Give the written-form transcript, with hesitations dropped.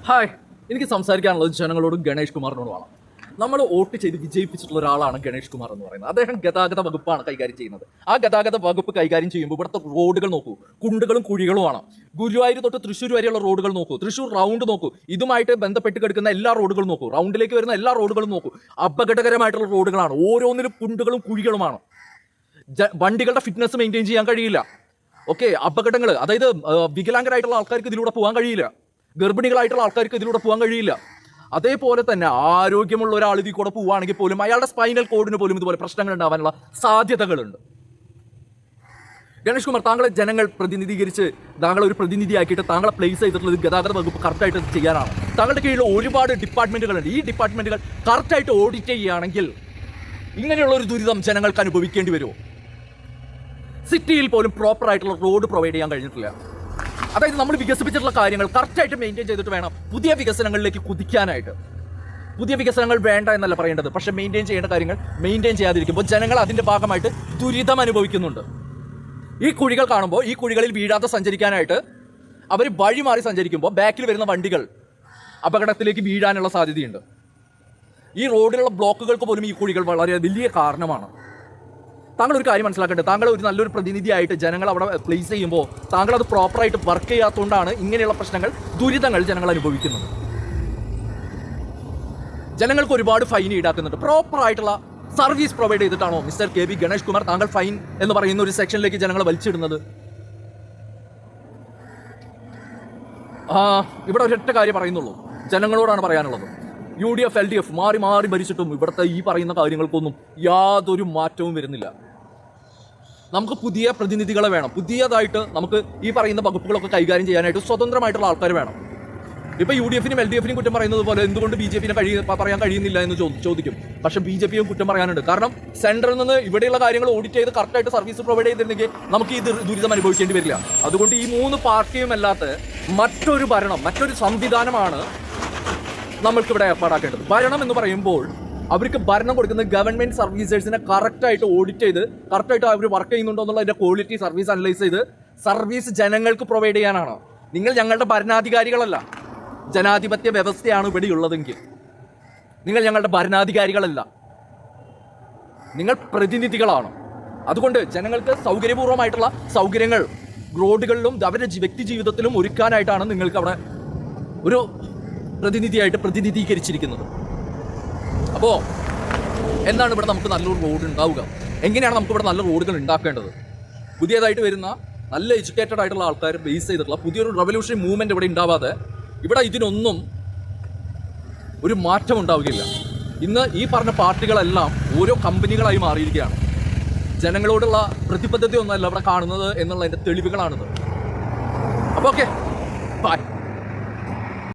Hi, എനിക്ക് സംസാരിക്കാനുള്ളത് ജനങ്ങളോടും ഗണേഷ് കുമാറിനോടുമാണ്. നമ്മൾ വോട്ട് ചെയ്ത് വിജയിപ്പിച്ചിട്ടുള്ള ഒരാളാണ് ഗണേഷ് കുമാർ എന്ന് പറയുന്നത്. അദ്ദേഹം ഗതാഗത വകുപ്പാണ് കൈകാര്യം ചെയ്യുന്നത്. ആ ഗതാഗത വകുപ്പ് കൈകാര്യം ചെയ്യുമ്പോൾ ഇവിടുത്തെ റോഡുകൾ നോക്കൂ, കുണ്ടുകളും കുഴികളുമാണ്. ഗുരുവായൂർ തൊട്ട് തൃശ്ശൂർ വരെയുള്ള റോഡുകൾ നോക്കൂ, തൃശ്ശൂർ റൗണ്ട് നോക്കൂ, ഇതുമായിട്ട് ബന്ധപ്പെട്ട് കിടക്കുന്ന എല്ലാ റോഡുകളും നോക്കൂ, റൗണ്ടിലേക്ക് വരുന്ന എല്ലാ റോഡുകളും നോക്കൂ. അപകടകരമായിട്ടുള്ള റോഡുകളാണ്, ഓരോന്നിലും കുണ്ടുകളും കുഴികളുമാണ്. വണ്ടികളുടെ ഫിറ്റ്നസ് മെയിൻറ്റെയിൻ ചെയ്യാൻ കഴിയില്ല. ഓക്കെ, അപകടങ്ങൾ, അതായത് വികലാംഗരായിട്ടുള്ള ആൾക്കാർക്ക് ഇതിലൂടെ പോകാൻ കഴിയില്ല, ഗർഭിണികളായിട്ടുള്ള ആൾക്കാർക്ക് ഇതിലൂടെ പോകാൻ കഴിയില്ല. അതേപോലെ തന്നെ ആരോഗ്യമുള്ള ഒരാൾ ഇതിൽ കൂടെ പോവുകയാണെങ്കിൽ പോലും അയാളുടെ സ്പൈനൽ കോഡിന് പോലും ഇതുപോലെ പ്രശ്നങ്ങൾ ഉണ്ടാവാനുള്ള സാധ്യതകളുണ്ട്. ഗണേഷ് കുമാർ, താങ്കളെ ജനങ്ങൾ പ്രതിനിധീകരിച്ച് താങ്കളെ ഒരു പ്രതിനിധിയാക്കിയിട്ട് താങ്കളെ പ്ലേസ് ചെയ്തിട്ടുള്ളത് ഗതാഗത വകുപ്പ് കറക്റ്റായിട്ട് ചെയ്യാനാണ്. താങ്കളുടെ കീഴിൽ ഒരുപാട് ഡിപ്പാർട്ട്മെന്റുകളുണ്ട്. ഈ ഡിപ്പാർട്ട്മെന്റുകൾ കറക്റ്റായിട്ട് ഓഡിറ്റ് ചെയ്യുകയാണെങ്കിൽ ഇങ്ങനെയുള്ള ഒരു ദുരിതം ജനങ്ങൾക്ക് അനുഭവിക്കേണ്ടി വരുമോ? സിറ്റിയിൽ പോലും പ്രോപ്പറായിട്ടുള്ള റോഡ് പ്രൊവൈഡ് ചെയ്യാൻ കഴിഞ്ഞിട്ടില്ല. അതായത് നമ്മൾ വികസിപ്പിച്ചിട്ടുള്ള കാര്യങ്ങൾ കറക്റ്റായിട്ട് മെയിൻറ്റെയിൻ ചെയ്തിട്ട് വേണം പുതിയ വികസനങ്ങളിലേക്ക് കുതിക്കാനായിട്ട്. പുതിയ വികസനങ്ങൾ വേണ്ട എന്നല്ല പറയേണ്ടത്, പക്ഷേ മെയിൻറ്റെയിൻ ചെയ്യേണ്ട കാര്യങ്ങൾ മെയിൻറ്റെയിൻ ചെയ്യാതിരിക്കുമ്പോൾ ജനങ്ങൾ അതിൻ്റെ ഭാഗമായിട്ട് ദുരിതം അനുഭവിക്കുന്നുണ്ട്. ഈ കുഴികൾ കാണുമ്പോൾ ഈ കുഴികളിൽ വീഴാതെ സഞ്ചരിക്കാനായിട്ട് അവർ വഴി മാറി സഞ്ചരിക്കുമ്പോൾ ബാക്കിൽ വരുന്ന വണ്ടികൾ അപകടത്തിലേക്ക് വീഴാനുള്ള സാധ്യതയുണ്ട്. ഈ റോഡിലുള്ള ബ്ലോക്കുകൾക്ക് പോലും ഈ കുഴികൾ വളരെ വലിയ കാരണമാണ്. താങ്കൾ ഒരു കാര്യം മനസ്സിലാക്കേണ്ടത്, താങ്കൾ ഒരു നല്ലൊരു പ്രതിനിധിയായിട്ട് ജനങ്ങൾ അവിടെ പ്ലേസ് ചെയ്യുമ്പോൾ താങ്കൾ അത് പ്രോപ്പറായിട്ട് വർക്ക് ചെയ്യാത്തതുകൊണ്ടാണ് ഇങ്ങനെയുള്ള പ്രശ്നങ്ങൾ, ദുരിതങ്ങൾ ജനങ്ങൾ അനുഭവിക്കുന്നത്. ജനങ്ങൾക്ക് ഒരുപാട് ഫൈൻ ഈടാക്കുന്നുണ്ട്. പ്രോപ്പറായിട്ടുള്ള സർവീസ് പ്രൊവൈഡ് ചെയ്തിട്ടാണോ mister K V Ganesh Kumar താങ്കൾ ഫൈൻ എന്ന് പറയുന്ന ഒരു സെക്ഷനിലേക്ക് ജനങ്ങളെ വലിച്ചിടുന്നത്? ഇവിടെ ഒരൊറ്റ കാര്യം പറയുന്നുള്ളൂ, ജനങ്ങളോടാണ് പറയാനുള്ളത്. UDF LDF മാറി മാറി ഭരിച്ചിട്ടും ഇവിടുത്തെ ഈ പറയുന്ന കാര്യങ്ങൾക്കൊന്നും യാതൊരു മാറ്റവും വരുന്നില്ല. നമുക്ക് പുതിയ പ്രതിനിധികളെ വേണം. പുതിയതായിട്ട് നമുക്ക് ഈ പറയുന്ന വകുപ്പുകളൊക്കെ കൈകാര്യം ചെയ്യാനായിട്ട് സ്വതന്ത്രമായിട്ടുള്ള ആൾക്കാർ വേണം. ഇപ്പോൾ UDFനും LDFനും കുറ്റം പറയുന്നത് പോലെ എന്തുകൊണ്ട് BJPനെ പറയാൻ കഴിയുന്നില്ല എന്ന് ചോദിക്കും. പക്ഷേ BJPയും കുറ്റം പറയാനുണ്ട്. കാരണം സെൻട്രൽ നിന്ന് ഇവിടെയുള്ള കാര്യങ്ങൾ ഓഡിറ്റ് ചെയ്ത് കറക്റ്റായിട്ട് സർവീസ് പ്രൊവൈഡ് ചെയ്തിരുന്നെങ്കിൽ നമുക്ക് ഈ ദുരിതം അനുഭവിക്കേണ്ടി വരില്ല. അതുകൊണ്ട് ഈ മൂന്ന് പാർട്ടിയും അല്ലാത്ത മറ്റൊരു ഭരണം, മറ്റൊരു സംവിധാനമാണ് നമ്മൾക്കിവിടെ ഏർപ്പാടാക്കേണ്ടത്. ഭരണം എന്ന് പറയുമ്പോൾ അവർക്ക് ഭരണം കൊടുക്കുന്ന ഗവൺമെന്റ് സർവീസേഴ്സിനെ കറക്റ്റായിട്ട് ഓഡിറ്റ് ചെയ്ത് കറക്റ്റായിട്ട് അവർ വർക്ക് ചെയ്യുന്നുണ്ടോ എന്നുള്ളതിൻ്റെ ക്വാളിറ്റി സർവീസ് അനലൈസ് ചെയ്ത് സർവീസ് ജനങ്ങൾക്ക് പ്രൊവൈഡ് ചെയ്യാനാണ്. നിങ്ങൾ ഞങ്ങളുടെ ഭരണാധികാരികളല്ല. ജനാധിപത്യ വ്യവസ്ഥയാണ് ഇവിടെയുള്ളതെങ്കിൽ നിങ്ങൾ ഞങ്ങളുടെ ഭരണാധികാരികളല്ല, നിങ്ങൾ പ്രതിനിധികളാണ്. അതുകൊണ്ട് ജനങ്ങൾക്ക് സൗകര്യപൂർവ്വമായിട്ടുള്ള സൗകര്യങ്ങൾ റോഡുകളിലും അവരുടെ വ്യക്തി ജീവിതത്തിലും ഒരുക്കാനായിട്ടാണ് നിങ്ങൾക്ക് അവിടെ ഒരു പ്രതിനിധിയായിട്ട് പ്രതിനിധീകരിച്ചിരിക്കുന്നത്. അപ്പോൾ എന്താണ് ഇവിടെ നമുക്ക് നല്ലൊരു റോഡ് ഉണ്ടാവുക? എങ്ങനെയാണ് നമുക്കിവിടെ നല്ല റോഡുകൾ ഉണ്ടാക്കേണ്ടത്? പുതിയതായിട്ട് വരുന്ന നല്ല എഡ്യൂക്കേറ്റഡ് ആയിട്ടുള്ള ആൾക്കാർ ബേസ് ചെയ്തിട്ടുള്ള പുതിയൊരു റവല്യൂഷണറി മൂവ്മെൻറ്റ് ഇവിടെ ഉണ്ടാവാതെ ഇവിടെ ഇതിനൊന്നും ഒരു മാറ്റം ഉണ്ടാവുകയില്ല. ഇന്ന് ഈ പറഞ്ഞ പാർട്ടികളെല്ലാം ഓരോ കമ്പനികളായി മാറിയിരിക്കുകയാണ്. ജനങ്ങളോടുള്ള പ്രതിബദ്ധത ഒന്നുമല്ല ഇവിടെ കാണുന്നത് എന്നുള്ളതിൻ്റെ തെളിവുകളാണിത്. അപ്പോൾ ഓക്കെ, ബൈ.